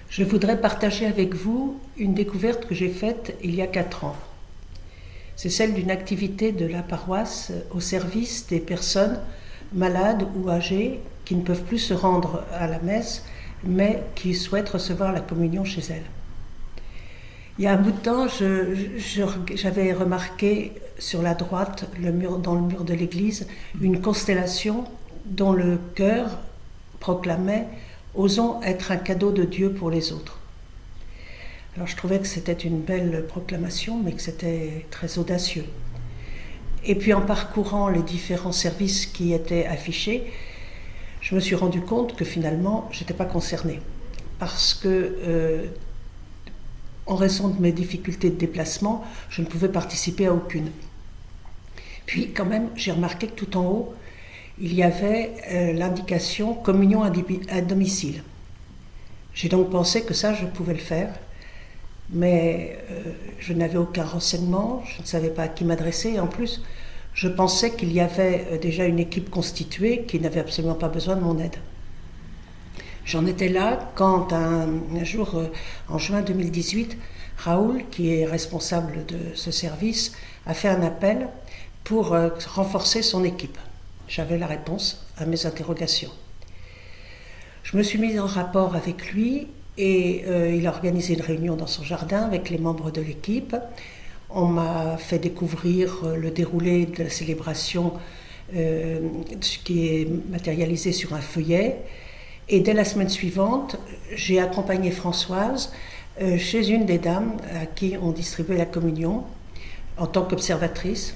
Je voudrais partager avec vous une découverte que j'ai faite il y a 4 ans. C'est celle d'une activité de la paroisse au service des personnes malades ou âgées qui ne peuvent plus se rendre à la messe, mais qui souhaitent recevoir la communion chez elles. Il y a un bout de temps, j'avais remarqué sur la droite, dans le mur de l'église, une constellation dont le chœur proclamait « Osons être un cadeau de Dieu pour les autres ». Alors je trouvais que c'était une belle proclamation, mais que c'était très audacieux. Et puis en parcourant les différents services qui étaient affichés, je me suis rendu compte que finalement, je n'étais pas concernée. Parce que, en raison de mes difficultés de déplacement, je ne pouvais participer à aucune. Puis quand même, j'ai remarqué que tout en haut, il y avait l'indication « communion à domicile ». J'ai donc pensé que ça, je pouvais le faire, mais je n'avais aucun renseignement, je ne savais pas à qui m'adresser, et en plus, je pensais qu'il y avait déjà une équipe constituée qui n'avait absolument pas besoin de mon aide. J'en étais là quand un jour, en juin 2018, Raoul, qui est responsable de ce service, a fait un appel pour renforcer son équipe. J'avais la réponse à mes interrogations. Je me suis mise en rapport avec lui et il a organisé une réunion dans son jardin avec les membres de l'équipe. On m'a fait découvrir le déroulé de la célébration, ce qui est matérialisé sur un feuillet. Et dès la semaine suivante, j'ai accompagné Françoise chez une des dames à qui on distribuait la communion en tant qu'observatrice.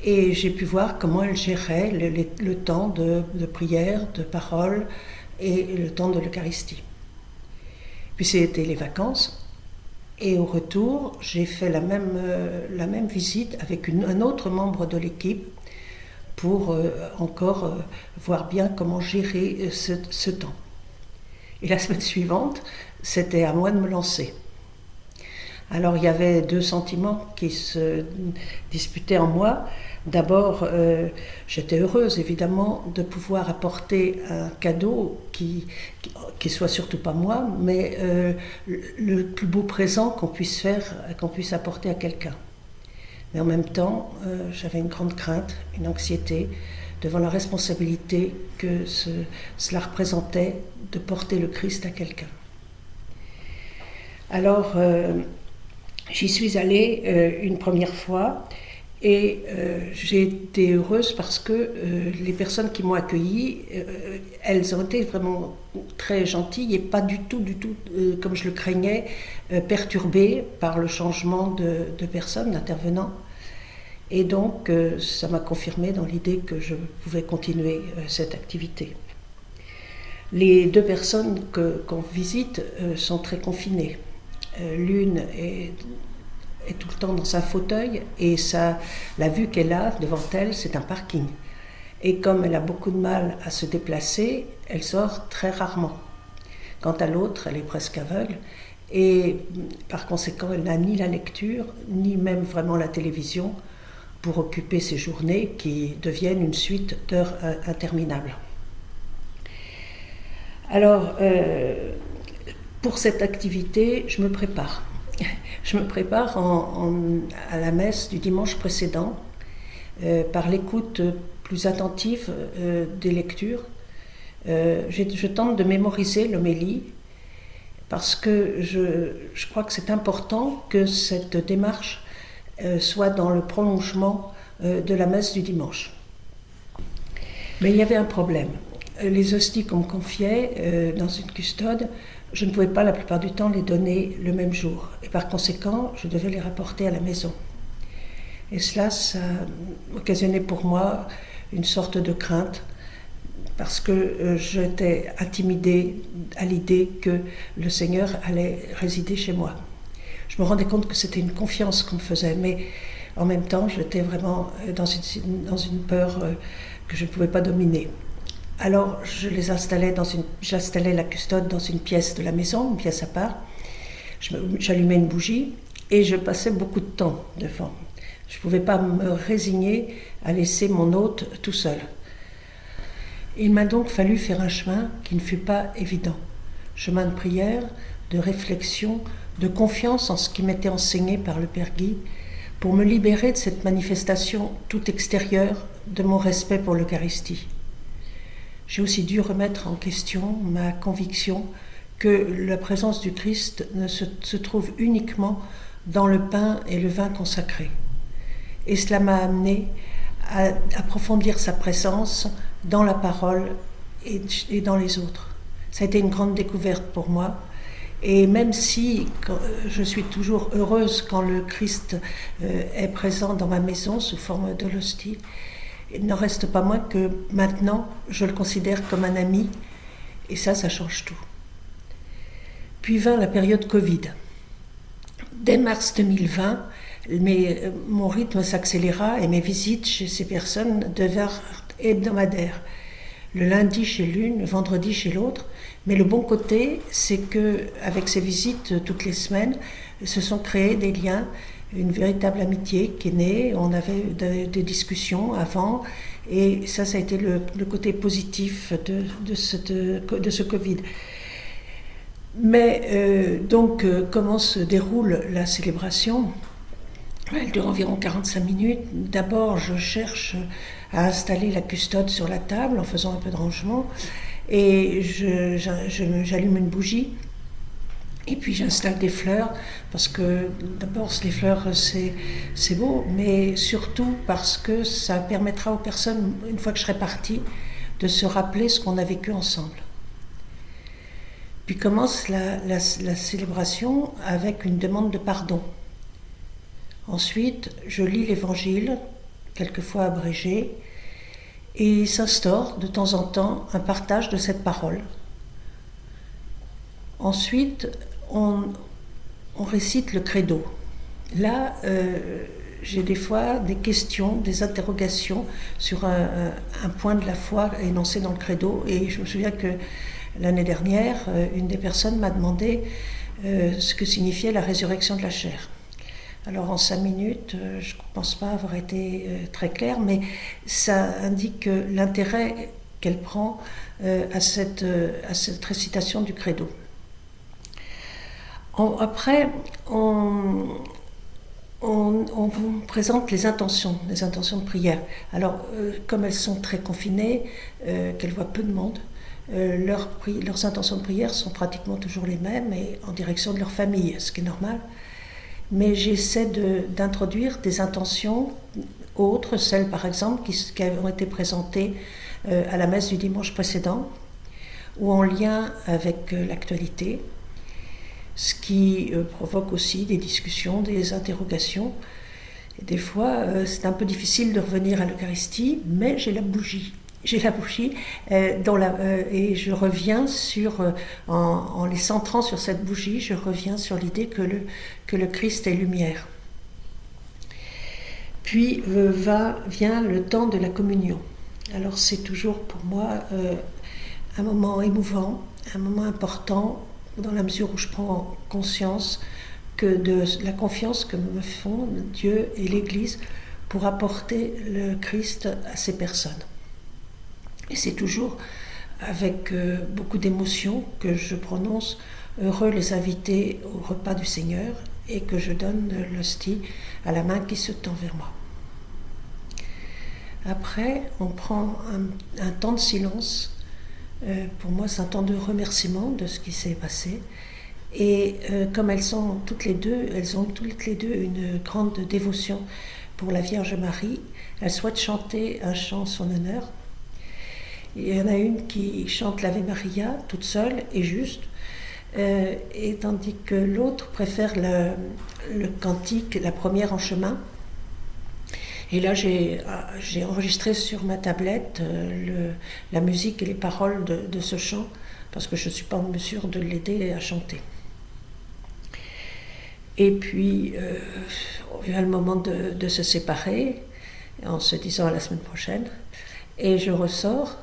Et j'ai pu voir comment elle gérait le temps de prière, de parole et le temps de l'Eucharistie. Puis c'était les vacances. Et au retour, j'ai fait la même visite avec un autre membre de l'équipe pour encore voir bien comment gérer ce temps. Et la semaine suivante, c'était à moi de me lancer. Alors il y avait 2 sentiments qui se disputaient en moi. D'abord, j'étais heureuse évidemment de pouvoir apporter un cadeau qui soit surtout pas moi, mais le plus beau présent qu'on puisse apporter à quelqu'un. Mais en même temps, j'avais une grande crainte, une anxiété devant la responsabilité que cela représentait de porter le Christ à quelqu'un. Alors, j'y suis allée une première fois et j'ai été heureuse parce que les personnes qui m'ont accueillie, elles ont été vraiment très gentilles et pas du tout, comme je le craignais, perturbées par le changement de personnes, d'intervenants. Et donc, ça m'a confirmée dans l'idée que je pouvais continuer cette activité. Les 2 personnes qu'on visite sont très confinées. L'une est tout le temps dans un fauteuil et la vue qu'elle a devant elle, c'est un parking. Et comme elle a beaucoup de mal à se déplacer, elle sort très rarement. Quant à l'autre, elle est presque aveugle et par conséquent, elle n'a ni la lecture, ni même vraiment la télévision pour occuper ses journées qui deviennent une suite d'heures interminables. Alors, pour cette activité, je me prépare. Je me prépare à la messe du dimanche précédent par l'écoute plus attentive des lectures. Je tente de mémoriser l'homélie parce que je crois que c'est important que cette démarche soit dans le prolongement de la messe du dimanche. Mais il y avait un problème. Les hosties qu'on me confiait dans une custode, je ne pouvais pas la plupart du temps les donner le même jour. Et par conséquent, je devais les rapporter à la maison. Et cela, ça occasionnait pour moi une sorte de crainte, parce que j'étais intimidée à l'idée que le Seigneur allait résider chez moi. Je me rendais compte que c'était une confiance qu'on me faisait, mais en même temps, j'étais vraiment dans une peur que je ne pouvais pas dominer. Alors, j'installais la custode dans une pièce de la maison, une pièce à part. J'allumais une bougie et je passais beaucoup de temps devant. Je ne pouvais pas me résigner à laisser mon hôte tout seul. Il m'a donc fallu faire un chemin qui ne fut pas évident. chemin de prière, de réflexion, de confiance en ce qui m'était enseigné par le Père Guy, pour me libérer de cette manifestation tout extérieure de mon respect pour l'Eucharistie. J'ai aussi dû remettre en question ma conviction que la présence du Christ ne se trouve uniquement dans le pain et le vin consacrés. Et cela m'a amené à approfondir sa présence dans la parole et dans les autres. Ça a été une grande découverte pour moi. Et même si je suis toujours heureuse quand le Christ est présent dans ma maison sous forme de l'hostie, il n'en reste pas moins que maintenant, je le considère comme un ami, et ça change tout. Puis vint la période Covid. Dès mars 2020, mon rythme s'accéléra et mes visites chez ces personnes devinrent hebdomadaires. Le lundi chez l'une, le vendredi chez l'autre. Mais le bon côté, c'est qu'avec ces visites toutes les semaines, se sont créés des liens, une véritable amitié qui est née. On avait des discussions avant, et ça a été le côté positif de ce Covid. Mais donc, comment se déroule la célébration ? Elle dure environ 45 minutes. D'abord, je cherche à installer la custode sur la table en faisant un peu de rangement. Et j'allume une bougie. Et puis j'installe des fleurs, parce que d'abord les fleurs c'est beau, mais surtout parce que ça permettra aux personnes, une fois que je serai partie, de se rappeler ce qu'on a vécu ensemble. Puis commence la célébration avec une demande de pardon. Ensuite, je lis l'évangile, quelquefois abrégé, et s'instaure de temps en temps un partage de cette parole. Ensuite, on récite le credo. Là, j'ai des fois des questions, des interrogations sur un point de la foi énoncé dans le credo, et je me souviens que l'année dernière, une des personnes m'a demandé ce que signifiait la résurrection de la chair. Alors en 5 minutes, je ne pense pas avoir été très claire, mais ça indique l'intérêt qu'elle prend à cette récitation du credo. Après, on vous présente les intentions de prière. Alors, comme elles sont très confinées, qu'elles voient peu de monde, leurs intentions de prière sont pratiquement toujours les mêmes et en direction de leur famille, ce qui est normal. Mais j'essaie d'introduire des intentions autres, celles par exemple qui ont été présentées à la messe du dimanche précédent, ou en lien avec l'actualité, ce qui provoque aussi des discussions, des interrogations. Et des fois, c'est un peu difficile de revenir à l'Eucharistie, mais j'ai la bougie. Et je reviens en les centrant sur cette bougie, je reviens sur l'idée que le Christ est lumière. Puis vient le temps de la communion. Alors c'est toujours pour moi un moment émouvant, un moment important, dans la mesure où je prends conscience de la confiance que me font Dieu et l'Église pour apporter le Christ à ces personnes. Et c'est toujours avec beaucoup d'émotion que je prononce « Heureux les invités au repas du Seigneur » et que je donne l'hostie à la main qui se tend vers moi. Après, on prend un temps de silence. Pour moi, c'est un temps de remerciement de ce qui s'est passé. Et comme elles ont toutes les deux une grande dévotion pour la Vierge Marie, elles souhaitent chanter un chant en son honneur. Il y en a une qui chante l'Ave Maria toute seule et juste, et tandis que l'autre préfère le cantique, la première en chemin. Et là, j'ai enregistré sur ma tablette la musique et les paroles de ce chant, parce que je ne suis pas en mesure de l'aider à chanter. Et puis, on vient le moment de se séparer, en se disant à la semaine prochaine, et je ressors.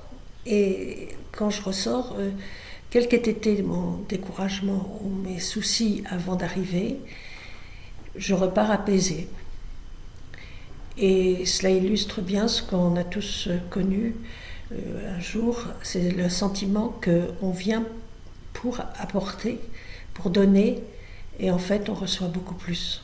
Et quand je ressors, quel qu'ait été mon découragement ou mes soucis avant d'arriver, je repars apaisée. Et cela illustre bien ce qu'on a tous connu un jour, c'est le sentiment qu'on vient pour apporter, pour donner, et en fait on reçoit beaucoup plus.